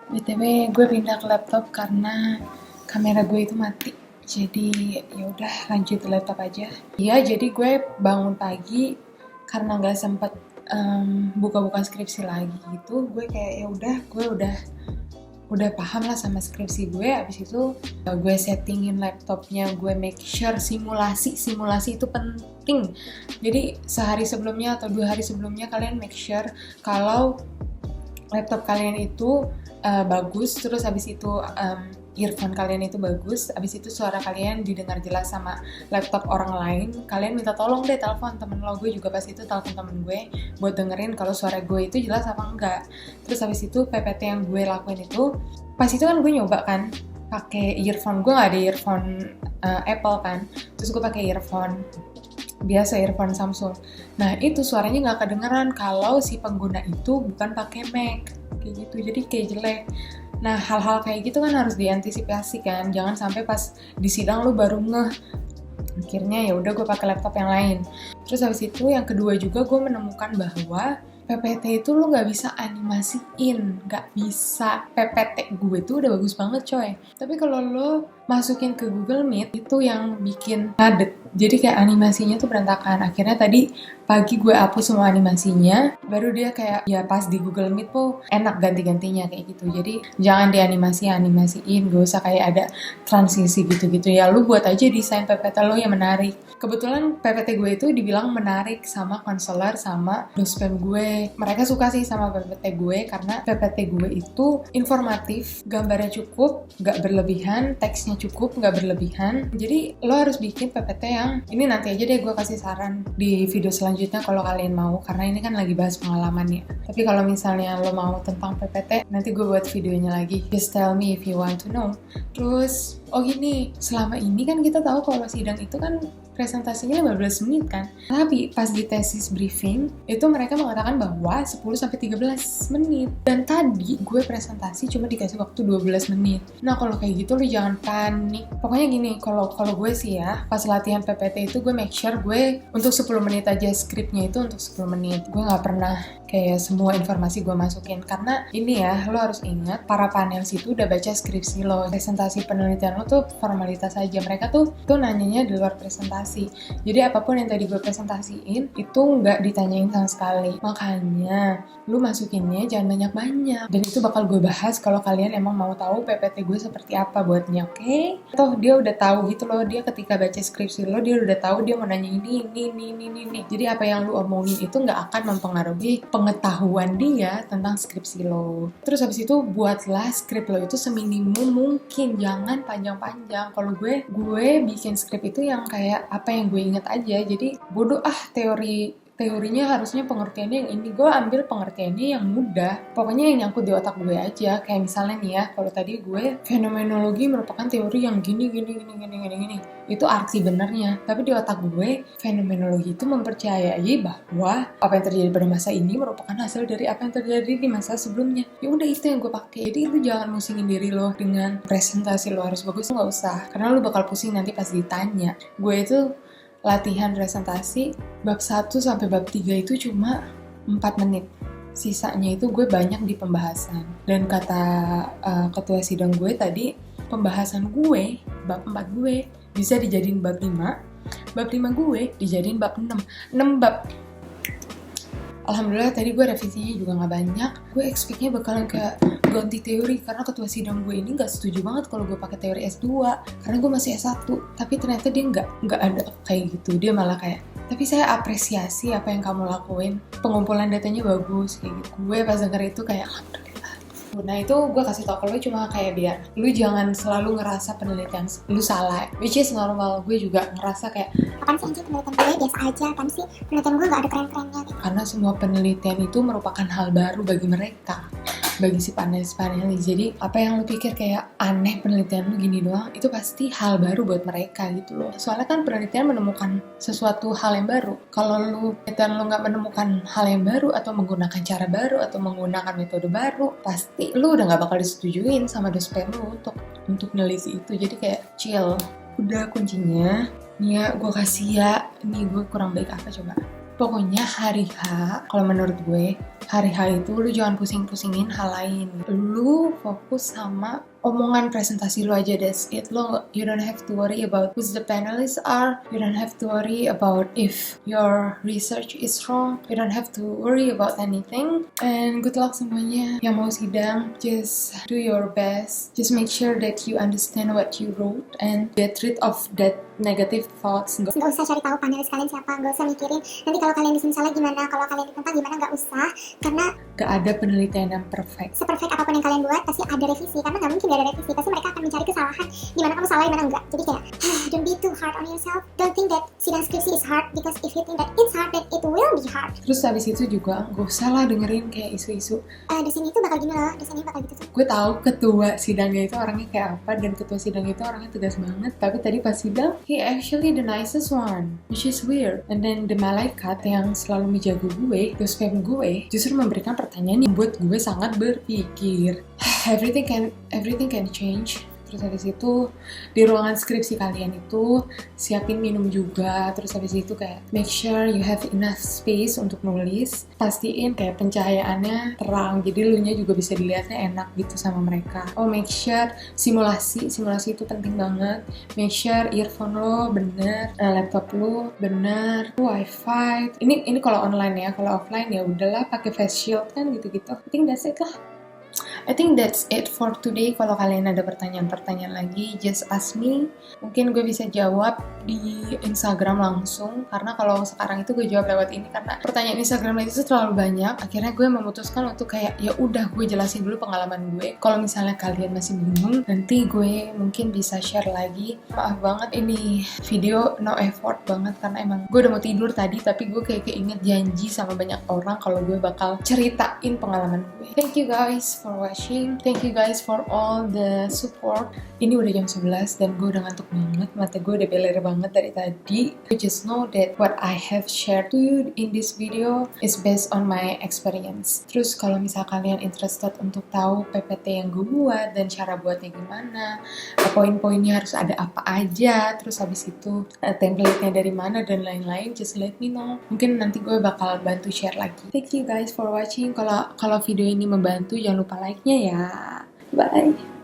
BTW gue pindah ke laptop karena kamera gue itu mati. Jadi ya udah lanjut ke laptop aja. Iya, jadi gue bangun pagi karena nggak sempet buka-buka skripsi lagi gitu. Gue kayak ya udah, gue udah paham lah sama skripsi gue. Abis itu gue settingin laptopnya, gue make sure simulasi itu penting. Jadi sehari sebelumnya atau 2 hari sebelumnya kalian make sure kalau laptop kalian itu bagus, terus habis itu earphone kalian itu bagus, habis itu suara kalian didengar jelas sama laptop orang lain. Kalian minta tolong deh telepon temen lo. Gue juga pas itu telepon temen gue buat dengerin kalau suara gue itu jelas apa enggak. Terus habis itu PPT yang gue lakuin itu, pas itu kan gue nyoba kan pakai earphone. Gue nggak ada earphone Apple kan, terus gue pakai earphone biasa, earphone Samsung. Nah itu suaranya nggak kedengeran kalau si pengguna itu bukan pakai Mac kayak gitu, jadi kayak jelek. Nah hal-hal kayak gitu kan harus diantisipasi kan, jangan sampai pas di sidang lu baru ngeh. Akhirnya ya udah gue pakai laptop yang lain. Terus habis itu yang kedua juga gue menemukan bahwa PPT itu lo nggak bisa animasiin, nggak bisa. PPT gue tuh udah bagus banget coy, tapi kalau lo masukin ke Google Meet itu yang bikin ngadet, jadi kayak animasinya tuh berantakan. Akhirnya tadi pagi gue hapus semua animasinya, baru dia kayak ya pas di Google Meet tuh enak ganti-gantinya kayak gitu. Jadi jangan dianimasiin, gak usah kayak ada transisi gitu-gitu ya. Lu buat aja desain PPT lo yang menarik. Kebetulan PPT gue itu dibilang menarik sama konselor sama dosen gue. Mereka suka sih sama PPT gue karena PPT gue itu informatif, gambarnya cukup, gak berlebihan, teksnya cukup, gak berlebihan. Jadi lo harus bikin PPT yang, ini nanti aja deh gue kasih saran di video selanjutnya kalau kalian mau, karena ini kan lagi bahas pengalaman ya. Tapi kalau misalnya lo mau tentang PPT, nanti gue buat videonya lagi. Just tell me if you want to know. Terus, oh gini, selama ini kan kita tahu kalau sidang itu kan presentasinya 15 menit kan. Tapi pas di tesis briefing, itu mereka mengatakan bahwa 10-13 menit. Dan tadi gue presentasi cuma dikasih waktu 12 menit. Nah kalau kayak gitu lu jangan panik. Pokoknya gini, kalau gue sih ya, pas latihan PPT itu gue make sure gue untuk 10 menit aja, skripnya itu untuk 10 menit. Gue gak pernah kayak semua informasi gue masukin. Karena ini ya, lo harus ingat, para panels itu udah baca skripsi lo. Presentasi penelitian lo tuh formalitas aja. Mereka tuh nanyanya di luar presentasi. Jadi apapun yang tadi gue presentasiin itu nggak ditanyain sama sekali. Makanya lu masukinnya jangan banyak-banyak. Dan itu bakal gue bahas kalau kalian emang mau tahu PPT gue seperti apa buatnya, oke? Toh dia udah tahu gitu loh, dia ketika baca skripsi lo dia udah tahu dia mau nanya ini. Jadi apa yang lu omongin itu nggak akan mempengaruhi pengetahuan dia tentang skripsi lo. Terus habis itu buatlah skrip lo itu seminimum mungkin, jangan panjang-panjang. Kalau gue bikin skrip itu yang kayak apa yang gue inget aja. Jadi bodoh teorinya harusnya pengertiannya yang ini, gue ambil pengertiannya yang mudah, pokoknya yang nyangkut di otak gue aja. Kayak misalnya nih ya, kalau tadi gue fenomenologi merupakan teori yang gini, itu arti benernya, tapi di otak gue fenomenologi itu mempercayai bahwa apa yang terjadi pada masa ini merupakan hasil dari apa yang terjadi di masa sebelumnya. Ya udah itu yang gue pakai. Jadi lu jangan musingin diri lo dengan presentasi lo harus bagus, nggak usah, karena lu bakal pusing nanti pas ditanya. Gue itu latihan presentasi bab 1 sampai bab 3 itu cuma 4 menit. Sisanya itu gue banyak di pembahasan. Dan kata ketua sidang gue tadi, pembahasan gue, bab 4 gue bisa dijadiin bab 5, bab 5 gue dijadiin bab 6 bab. Alhamdulillah tadi gue revisinya juga gak banyak. Gue expect-nya bakalan kayak ganti teori, karena ketua sidang gue ini gak setuju banget kalau gue pakai teori S2 karena gue masih S1. Tapi ternyata dia gak ada kayak gitu. Dia malah kayak, tapi saya apresiasi apa yang kamu lakuin, pengumpulan datanya bagus kayak gitu. Gue pas denger itu kayak alhamdulillah. Nah itu gue kasih tau ke lo cuma kayak biar lu jangan selalu ngerasa penelitian lu salah, which is normal. Gue juga ngerasa kayak apaan sih penelitian gue biasa aja, apaan sih penelitian gue gak ada keren-kerennya gitu. Karena semua penelitian itu merupakan hal baru bagi mereka, bagi si panelis. Jadi apa yang lu pikir kayak aneh penelitian lu gini doang, itu pasti hal baru buat mereka gitu loh. Soalnya kan penelitian menemukan sesuatu hal yang baru. Kalau penelitian lu gak menemukan hal yang baru atau menggunakan cara baru atau menggunakan metode baru, pasti lu udah gak bakal disetujuin sama dosen lu untuk neliti itu. Jadi kayak chill. Udah kuncinya nih ya, gue kasih ya. Ini gue kurang baik apa coba? Pokoknya hari H, kalau menurut gue, hari H itu lu jangan pusing-pusingin hal lain. Lu fokus sama omongan presentasi lu aja, that's it. You don't have to worry about who the panelists are. You don't have to worry about if your research is wrong. You don't have to worry about anything. And good luck semuanya yang mau sidang. Just do your best. Just make sure that you understand what you wrote and get rid of that negative thoughts. Nggak usah cari tahu panelis kalian siapa, nggak usah mikirin nanti kalau kalian di sini salah gimana, kalau kalian ditentang gimana, nggak usah. Karena gak ada penelitian yang perfect. seperfect apapun yang kalian buat pasti ada revisi, karena nggak mungkin gak ada revisi, pasti mereka akan mencari kesalahan di mana kamu salah, di mana enggak. Jadi kayak don't be too hard on yourself. Don't think that sidang skripsi is hard, because if you think that it's hard, then it will be hard. Terus habis itu juga gak usah lah dengerin kayak isu-isu Dosennya itu bakal gini loh, dosennya bakal gitu tuh. gue tahu ketua sidangnya itu orangnya kayak apa, dan ketua sidang itu orangnya tegas banget, tapi tadi pas sidang he actually the nicest one, which is weird. And then the malaikat yang selalu menjaga gue, dospem gue, justru memberikan pertanyaan yang membuat gue sangat berpikir. everything can change. Terus habis itu di ruangan skripsi kalian itu siapin minum juga. Terus habis itu kayak make sure you have enough space untuk nulis. Pastiin kayak pencahayaannya terang, jadi lu nya juga bisa dilihatnya enak gitu sama mereka. Make sure simulasi itu penting banget. Make sure earphone lo bener, laptop lo bener, wifi. Ini kalau online ya, kalau offline ya udahlah pakai face shield kan gitu-gitu. I think that's it for today. Kalau kalian ada pertanyaan-pertanyaan lagi, just ask me. Mungkin gue bisa jawab di Instagram langsung, karena kalau sekarang itu gue jawab lewat ini karena pertanyaan Instagram itu terlalu banyak. Akhirnya gue memutuskan untuk kayak ya udah gue jelasin dulu pengalaman gue. Kalau misalnya kalian masih bingung, nanti gue mungkin bisa share lagi. Maaf banget ini video no effort banget karena emang gue udah mau tidur tadi, tapi gue kayak keinget janji sama banyak orang kalau gue bakal ceritain pengalaman gue. Thank you guys for watching. Thank you guys for all the support. Ini udah jam 11 dan gue udah ngantuk banget. Mata gue udah beler banget dari tadi. I just know that what I have shared to you in this video is based on my experience. Terus kalau misal kalian interested untuk tahu PPT yang gue buat dan cara buatnya gimana, poin-poinnya harus ada apa aja, terus habis itu template-nya dari mana dan lain-lain, just let me know. Mungkin nanti gue bakal bantu share lagi. Thank you guys for watching. Kalau video ini membantu, jangan lupa like-nya ya. Bye.